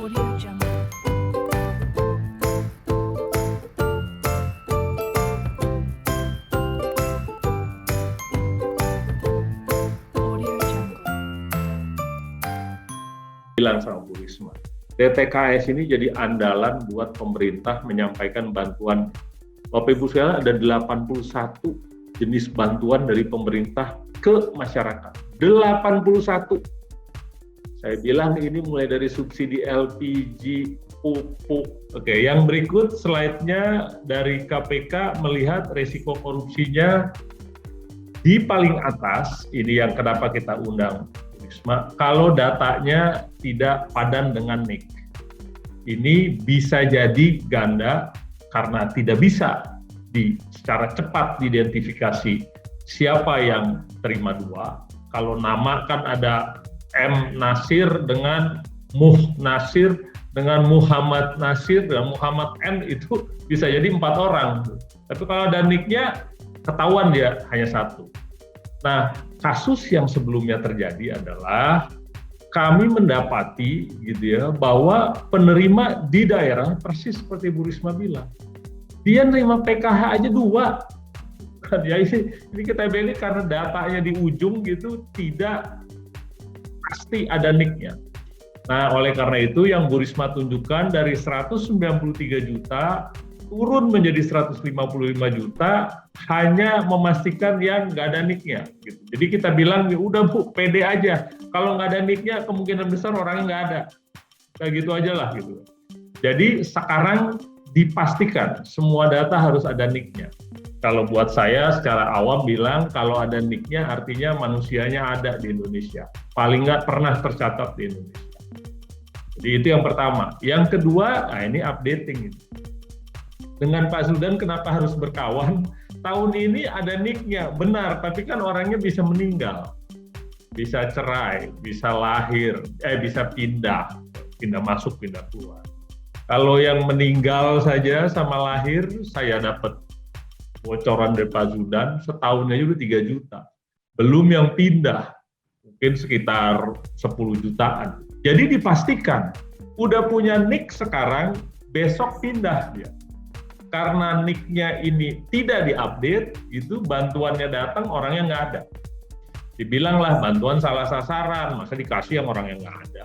Audio Jungle. Audio Jungle. Bilang sama Bu Risma, DTKS ini jadi andalan buat pemerintah menyampaikan bantuan. Bapak Ibu sekalian, ada 81 jenis bantuan dari pemerintah ke masyarakat. 81. Saya bilang ini mulai dari subsidi LPG, pupuk. Oke, yang berikut slide-nya dari KPK melihat resiko korupsinya di paling atas. Ini yang kenapa kita undang Risma. Kalau datanya tidak padan dengan NIK. Ini bisa jadi ganda karena tidak bisa secara cepat diidentifikasi siapa yang terima dua. Kalau nama kan ada M. Nasir dengan Muh Nasir dengan Muhammad Nasir dan Muhammad N, itu bisa jadi 4 orang. Tapi kalau ada NIK-nya ketahuan dia hanya 1. Nah, kasus yang sebelumnya terjadi adalah kami mendapati gitu ya bahwa penerima di daerah persis seperti Bu Risma bilang, dia nerima PKH aja 2. Ya ini kita bilang karena datanya di ujung gitu tidak pasti ada NIK-nya. Nah, oleh karena itu yang Bu Risma tunjukkan dari 193 juta turun menjadi 155 juta hanya memastikan yang nggak ada NIK-nya. Gitu. Jadi kita bilang, ya udah Bu, pede aja. Kalau nggak ada NIK-nya, kemungkinan besar orangnya nggak ada. Kayak gitu aja lah. Gitu. Jadi sekarang dipastikan semua data harus ada NIK-nya. Kalau buat saya secara awam bilang, kalau ada NIK-nya artinya manusianya ada di Indonesia. Paling nggak pernah tercatat di Indonesia. Jadi itu yang pertama. Yang kedua, nah ini updating. Dengan Pak Zudan kenapa harus berkawan? Tahun ini ada NIK-nya, benar, tapi kan orangnya bisa meninggal. Bisa cerai, bisa lahir, bisa pindah masuk, pindah keluar. Kalau yang meninggal saja sama lahir, saya dapat bocoran dari Pak Zudan, setahunnya juga 3 juta. Belum yang pindah, mungkin sekitar 10 jutaan. Jadi dipastikan, udah punya NIK sekarang, besok pindah dia. Karena NIK-nya ini tidak diupdate, itu bantuannya datang, orangnya nggak ada. Dibilanglah bantuan salah sasaran, masa dikasih yang orang yang nggak ada.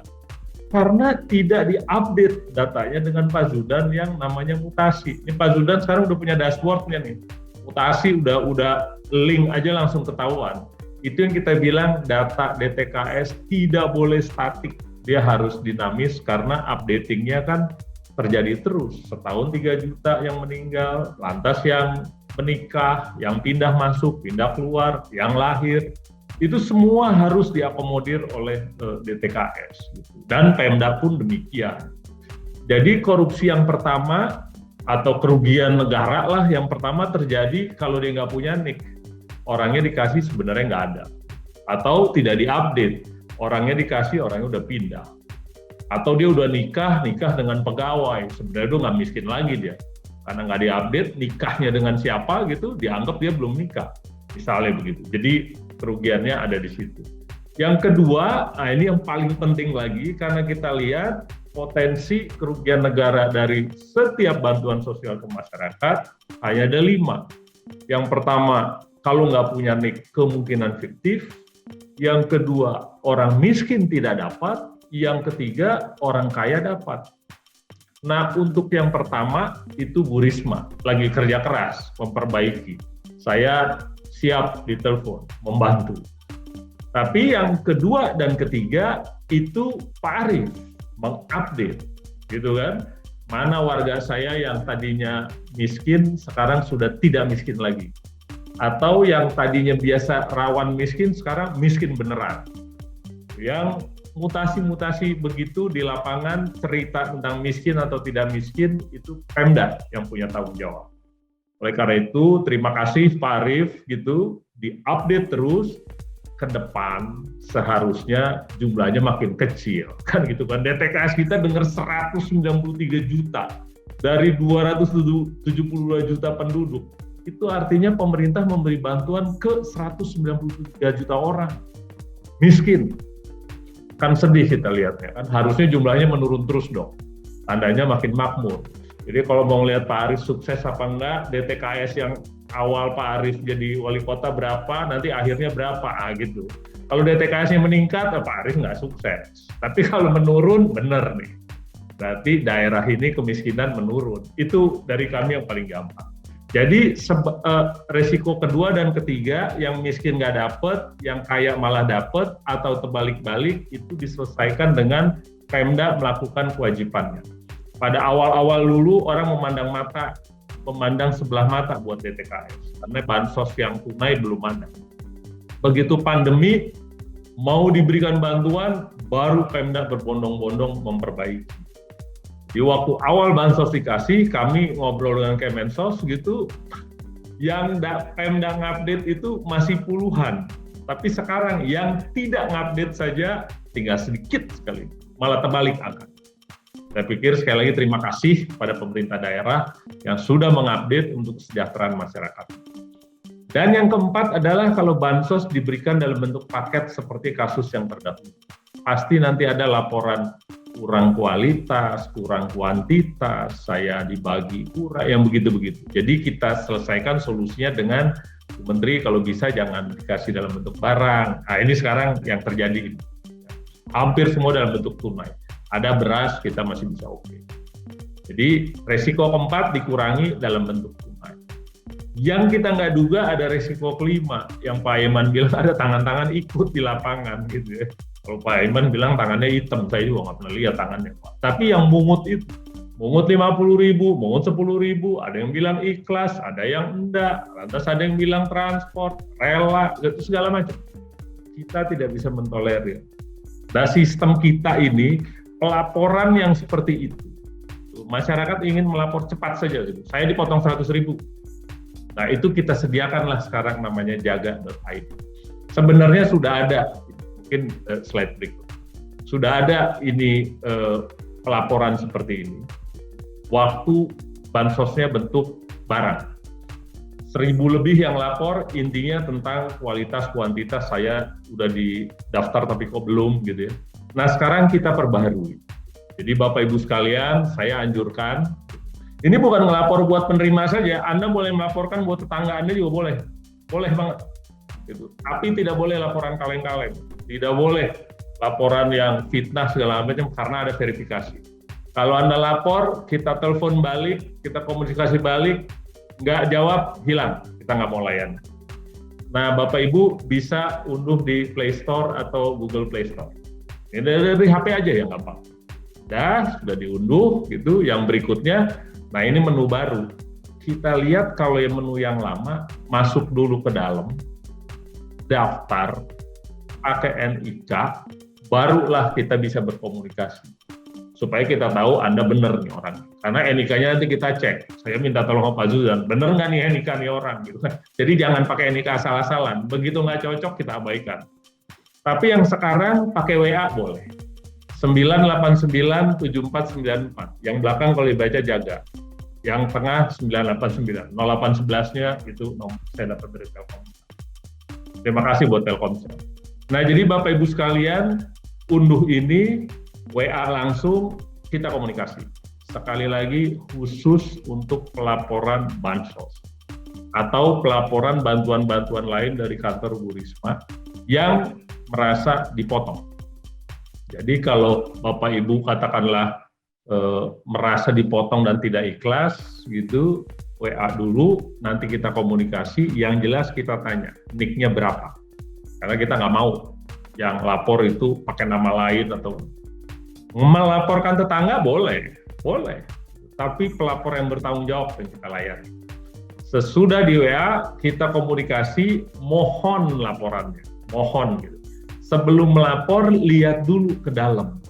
Karena tidak diupdate datanya dengan Pak Zudan yang namanya mutasi. Ini Pak Zudan sekarang udah punya dashboard-nya nih. Mutasi udah link aja langsung ketahuan. Itu yang kita bilang data DTKS tidak boleh statik. Dia harus dinamis karena updating-nya kan terjadi terus. Setahun 3 juta yang meninggal, lantas yang menikah, yang pindah masuk, pindah keluar, yang lahir. Itu semua harus diakomodir oleh DTKS. Dan Pemda pun demikian. Jadi korupsi yang pertama atau kerugian negara lah yang pertama terjadi kalau dia nggak punya NIK. Orangnya dikasih sebenarnya nggak ada. Atau tidak diupdate. Orangnya dikasih, orangnya udah pindah. Atau dia udah nikah dengan pegawai. Sebenarnya dia nggak miskin lagi dia. Karena nggak diupdate, nikahnya dengan siapa gitu, dianggap dia belum nikah. Misalnya begitu. Jadi kerugiannya ada di situ. Yang kedua, nah ini yang paling penting lagi, karena kita lihat potensi kerugian negara dari setiap bantuan sosial ke masyarakat hanya ada 5. Yang pertama, kalau nggak punya NIK kemungkinan fiktif. Yang kedua, orang miskin tidak dapat. Yang ketiga, orang kaya dapat. Nah, untuk yang pertama itu Bu Risma lagi kerja keras memperbaiki. Saya siap ditelepon membantu. Tapi yang kedua dan ketiga itu Pak Arief mengupdate, gitu kan? Mana warga saya yang tadinya miskin sekarang sudah tidak miskin lagi. Atau yang tadinya biasa rawan miskin sekarang miskin beneran. Yang mutasi-mutasi begitu di lapangan, cerita tentang miskin atau tidak miskin itu Pemda yang punya tanggung jawab. Oleh karena itu terima kasih Pak Arief gitu, diupdate terus. Ke depan seharusnya jumlahnya makin kecil kan gitu kan. DTKS kita dengar 193 juta dari 272 juta penduduk. Itu artinya pemerintah memberi bantuan ke 193 juta orang miskin. Kan sedih kita lihatnya kan, harusnya jumlahnya menurun terus dong, tandanya makin makmur. Jadi kalau mau lihat Pak Arief sukses apa enggak, DTKS yang awal Pak Arief jadi wali kota berapa, nanti akhirnya berapa, gitu. Kalau DTKS-nya meningkat, Pak Arief nggak sukses. Tapi kalau menurun, bener nih. Berarti daerah ini kemiskinan menurun. Itu dari kami yang paling gampang. Jadi resiko kedua dan ketiga, yang miskin nggak dapet, yang kaya malah dapet, atau terbalik-balik, itu diselesaikan dengan Pemda melakukan kewajibannya. Pada awal-awal dulu orang memandang sebelah mata buat DTKS, karena bansos yang tunai belum ada. Begitu pandemi, mau diberikan bantuan, baru Pemda berbondong-bondong memperbaiki. Di waktu awal bansos dikasih, kami ngobrol dengan Kemensos gitu, yang Pemda ngupdate itu masih puluhan. Tapi sekarang yang tidak ngupdate saja tinggal sedikit sekali, malah terbalik angka. Saya pikir sekali lagi terima kasih pada pemerintah daerah yang sudah mengupdate untuk kesejahteraan masyarakat. Dan yang keempat adalah kalau bansos diberikan dalam bentuk paket seperti kasus yang terdahulu. Pasti nanti ada laporan kurang kualitas, kurang kuantitas, saya dibagi kurang, yang begitu-begitu. Jadi kita selesaikan solusinya dengan Menteri kalau bisa jangan dikasih dalam bentuk barang. Nah ini sekarang yang terjadi. Hampir semua dalam bentuk tunai. Ada beras, kita masih bisa oke. Jadi resiko keempat dikurangi dalam bentuk tunai. Yang kita nggak duga ada resiko kelima, yang Pak Iman bilang ada tangan-tangan ikut di lapangan gitu ya. Kalau Pak Iman bilang tangannya hitam, saya juga nggak pernah lihat tangannya Pak. Tapi yang mungut itu, mungut 50.000, mungut 10.000, ada yang bilang ikhlas, ada yang enggak, lantas ada yang bilang transport, rela, gitu segala macam. Kita tidak bisa mentolerir. Nah sistem kita ini, pelaporan yang seperti itu, masyarakat ingin melapor cepat saja gitu. Saya dipotong 100.000. Nah itu kita sediakanlah sekarang namanya jaga.id. Sebenarnya sudah ada, mungkin slide berikut. Sudah ada ini pelaporan seperti ini. Waktu bansosnya bentuk barang. 1.000 lebih yang lapor, intinya tentang kualitas, kuantitas, saya udah di daftar tapi kok belum gitu ya. Nah sekarang kita perbaharui. Jadi Bapak Ibu sekalian, saya anjurkan, ini bukan melapor buat penerima saja, Anda boleh melaporkan buat tetangga Anda juga boleh. Boleh banget. Gitu. Tapi tidak boleh laporan kaleng-kaleng. Tidak boleh laporan yang fitnah segala macam karena ada verifikasi. Kalau Anda lapor, kita telepon balik, kita komunikasi balik, nggak jawab, hilang. Kita nggak mau layan. Nah, Bapak Ibu bisa unduh di Play Store atau Google Play Store. Ini dari HP aja ya, nggak apa-apa. Sudah diunduh, gitu. Yang berikutnya, nah ini menu baru. Kita lihat kalau yang menu yang lama, masuk dulu ke dalam, daftar, pakai NIK, barulah kita bisa berkomunikasi. Supaya kita tahu Anda benar nih orang. Karena NIK-nya nanti kita cek. Saya minta tolong Pak Zuzan, benar nggak nih NIK nih orang? Gitu. Jadi jangan pakai NIK asal-asalan. Begitu nggak cocok, kita abaikan. Tapi yang sekarang pakai WA boleh. 9897494. Yang belakang kalau dibaca jaga. Yang tengah 989. 0811-nya itu nomor saya dapat dari Telkomsel. Terima kasih buat Telkomsel. Nah, jadi Bapak Ibu sekalian, unduh ini, WA langsung, kita komunikasi. Sekali lagi, khusus untuk pelaporan bansos. Atau pelaporan bantuan-bantuan lain dari kantor Bu Risma yang merasa dipotong. Jadi kalau Bapak Ibu katakanlah merasa dipotong dan tidak ikhlas, gitu, WA dulu, nanti kita komunikasi, yang jelas kita tanya, NIK-nya berapa? Karena kita nggak mau yang lapor itu pakai nama lain atau melaporkan tetangga boleh, tapi pelapor yang bertanggung jawab yang kita layani. Sesudah di WA, kita komunikasi, mohon laporannya, mohon gitu. Sebelum melapor, lihat dulu ke dalam.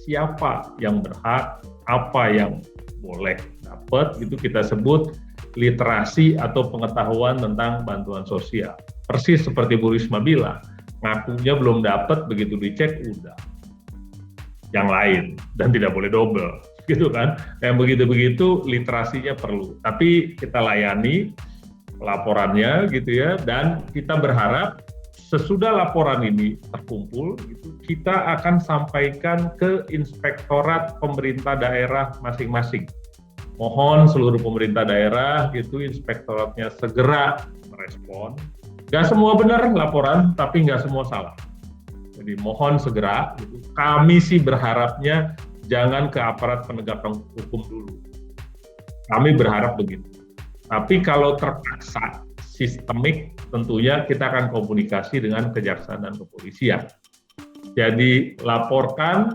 Siapa yang berhak, apa yang boleh dapat, itu kita sebut literasi atau pengetahuan tentang bantuan sosial. Persis seperti Bu Risma bilang, ngakunya belum dapat, begitu dicek, udah. Yang lain, dan tidak boleh double. Gitu kan, yang begitu-begitu literasinya perlu. Tapi kita layani laporannya gitu ya, dan kita berharap sesudah laporan ini terkumpul, gitu, kita akan sampaikan ke inspektorat pemerintah daerah masing-masing. Mohon seluruh pemerintah daerah, gitu, inspektoratnya segera merespon. Nggak semua benar laporan, tapi nggak semua salah. Jadi mohon segera, gitu. Kami sih berharapnya jangan ke aparat penegakan hukum dulu. Kami berharap begitu. Tapi kalau terpaksa sistemik, tentunya kita akan komunikasi dengan kejaksaan dan kepolisian. Jadi laporkan,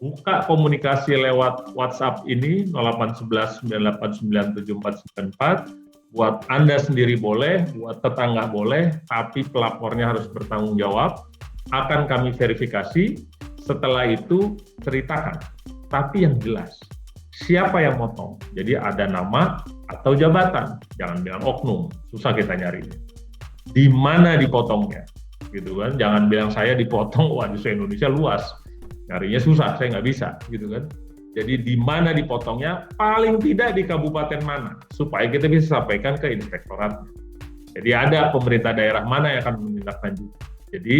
buka komunikasi lewat WhatsApp ini 0811 989 7494. Buat Anda sendiri boleh, buat tetangga boleh, tapi pelapornya harus bertanggung jawab. Akan kami verifikasi, setelah itu ceritakan. Tapi yang jelas, siapa yang motong? Jadi ada nama atau jabatan, jangan bilang oknum, susah kita nyari. Di mana dipotongnya? Gitu kan? Jangan bilang saya dipotong, wah di Indonesia luas, nyarinya susah, saya nggak bisa, gitu kan? Jadi di mana dipotongnya, paling tidak di kabupaten mana, supaya kita bisa sampaikan ke inspektorat. Jadi ada pemerintah daerah mana yang akan menindaklanjuti. Jadi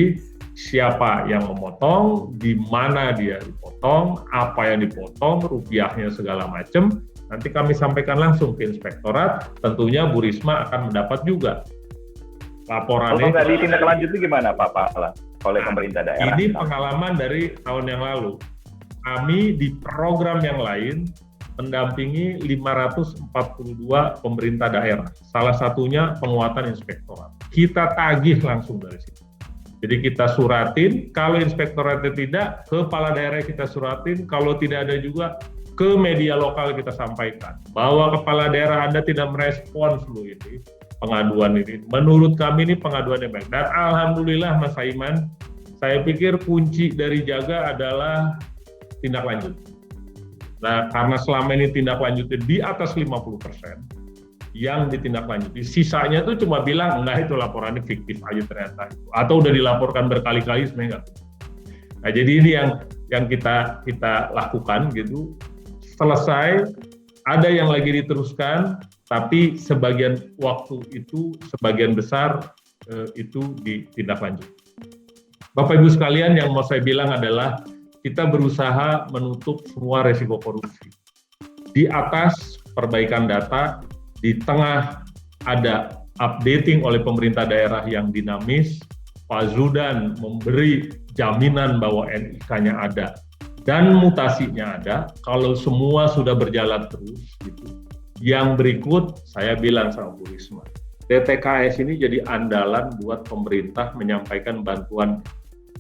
siapa yang memotong, di mana dia dipotong, apa yang dipotong, rupiahnya segala macam, nanti kami sampaikan langsung ke inspektorat. Tentunya Bu Risma akan mendapat juga laporannya. Kalau nggak ditindaklanjuti gimana Pak Pala oleh pemerintah daerah? Ini pengalaman dari tahun yang lalu. Kami di program yang lain mendampingi 542 pemerintah daerah. Salah satunya penguatan inspektorat. Kita tagih langsung dari situ. Jadi kita suratin, kalau inspektoratnya tidak, ke kepala daerah kita suratin, kalau tidak ada juga, ke media lokal kita sampaikan. Bahwa kepala daerah Anda tidak merespons dulu ini, pengaduan ini. Menurut kami ini pengaduan yang baik. Dan alhamdulillah Mas Aiman, saya pikir kunci dari jaga adalah tindak lanjut. Nah, karena selama ini tindak lanjutnya di atas 50% yang ditindaklanjuti, sisanya tuh cuma bilang, enggak itu laporannya fiktif aja ternyata. Atau udah dilaporkan berkali-kali sebenarnya enggak. Nah, jadi ini yang kita lakukan gitu. Selesai, ada yang lagi diteruskan, tapi sebagian waktu itu, sebagian besar itu ditindaklanjuti. Bapak Ibu sekalian, yang mau saya bilang adalah kita berusaha menutup semua resiko korupsi. Di atas perbaikan data, di tengah ada updating oleh pemerintah daerah yang dinamis, Pak Zudan memberi jaminan bahwa NIK-nya ada dan mutasinya ada. Kalau semua sudah berjalan terus, gitu. Yang berikut saya bilang sama Bu Risma, DTKS ini jadi andalan buat pemerintah menyampaikan bantuan.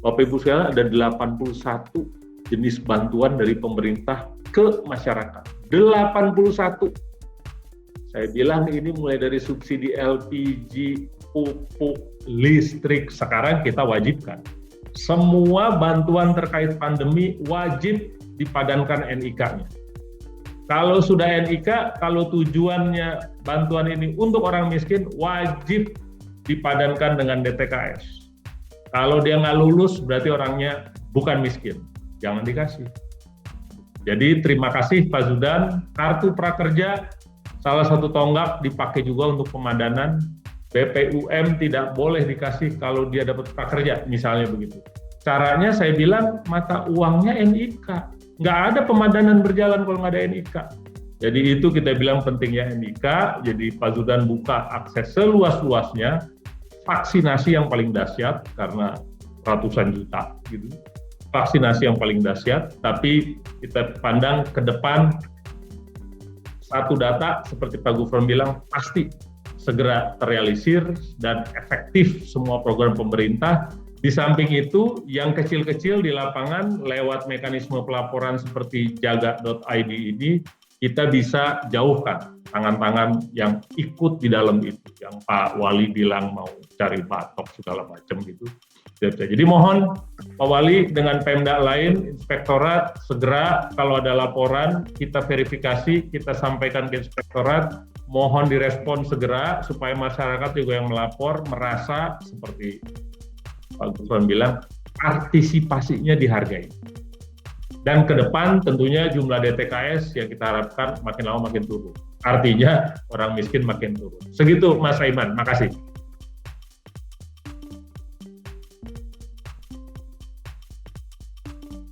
Bapak Ibu sekalian, ada 81 jenis bantuan dari pemerintah ke masyarakat. 81. Saya bilang ini mulai dari subsidi LPG, pupuk, listrik, sekarang kita wajibkan. Semua bantuan terkait pandemi wajib dipadankan NIK-nya. Kalau sudah NIK, kalau tujuannya bantuan ini untuk orang miskin, wajib dipadankan dengan DTKS. Kalau dia nggak lulus, berarti orangnya bukan miskin. Jangan dikasih. Jadi terima kasih Pak Zudan. Kartu prakerja, salah satu tonggak dipakai juga untuk pemadanan. BPUM tidak boleh dikasih kalau dia dapat prakerja, misalnya begitu. Caranya saya bilang mata uangnya NIK. Nggak ada pemadanan berjalan kalau nggak ada NIK. Jadi itu kita bilang pentingnya NIK. Jadi Pak Zudan buka akses seluas-luasnya. Vaksinasi yang paling dahsyat karena ratusan juta gitu. Vaksinasi yang paling dahsyat, tapi kita pandang ke depan satu data seperti Pak Gufron bilang pasti segera terrealisir dan efektif semua program pemerintah. Di samping itu, yang kecil-kecil di lapangan lewat mekanisme pelaporan seperti jaga.id ini kita bisa jauhkan tangan-tangan yang ikut di dalam itu, yang Pak Wali bilang mau cari batok segala macam gitu. Jadi mohon Pak Wali dengan Pemda lain, inspektorat segera kalau ada laporan kita verifikasi, kita sampaikan ke inspektorat, mohon direspon segera supaya masyarakat juga yang melapor merasa seperti Pak Gufron bilang partisipasinya dihargai. Dan ke depan tentunya jumlah DTKS yang kita harapkan makin lama makin turun. Artinya orang miskin makin turun. Segitu Mas Aiman, makasih.